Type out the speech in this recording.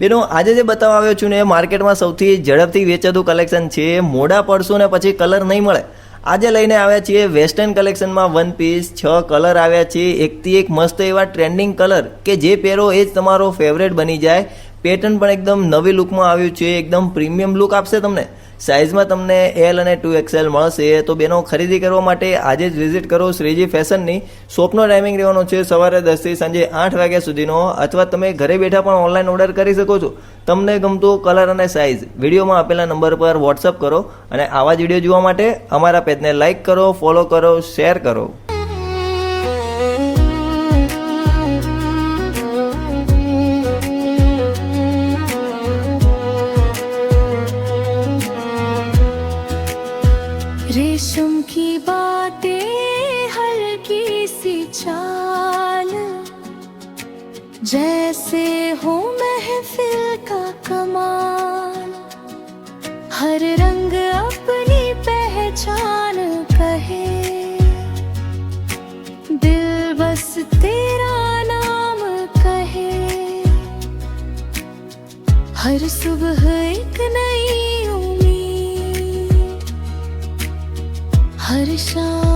બેનો આજે જે બતાવવા આવ્યો છું ને એ માર્કેટમાં સૌથી ઝડપથી વેચાતું કલેક્શન છે. મોડા પડશો ને પછી કલર નહીં મળે. આજે લઈને આવ્યા છીએ વેસ્ટર્ન કલેક્શનમાં વન પીસ. 6 કલર આવ્યા છે, એકથી એક મસ્ત એવા ટ્રેન્ડિંગ કલર કે જે પહેરો એ જ તમારો ફેવરેટ બની જાય. પેટર્ન પણ એકદમ નવી લુકમાં આવ્યું છે, એકદમ પ્રીમિયમ લુક આપશે તમને. સાઇઝમાં તમને L અને 2XL મળશે. તો બેનો ખરીદી કરવા માટે આજે જ વિઝિટ કરો શ્રીજી ફેશનની. શોપનો ટાઈમિંગ રહેવાનો છે સવારે 10 થી સાંજે 8 વાગ્યા સુધીનો, અથવા તમે ઘરે બેઠા પણ ઓનલાઈન ઓર્ડર કરી શકો છો. તમને ગમતો કલર અને સાઇઝ વિડીયોમાં આપેલા નંબર પર વોટ્સઅપ કરો. અને આવા જ વિડીયો જોવા માટે અમારા પેજને લાઇક કરો, ફોલો કરો, શેર કરો. रेशम की बातें हल्की सी चाल, जैसे हो महफिल का कमाल. हर रंग अपनी पहचान कहे, दिल बस तेरा नाम कहे. हर सुबह एक नई उम्मीद, हर शाम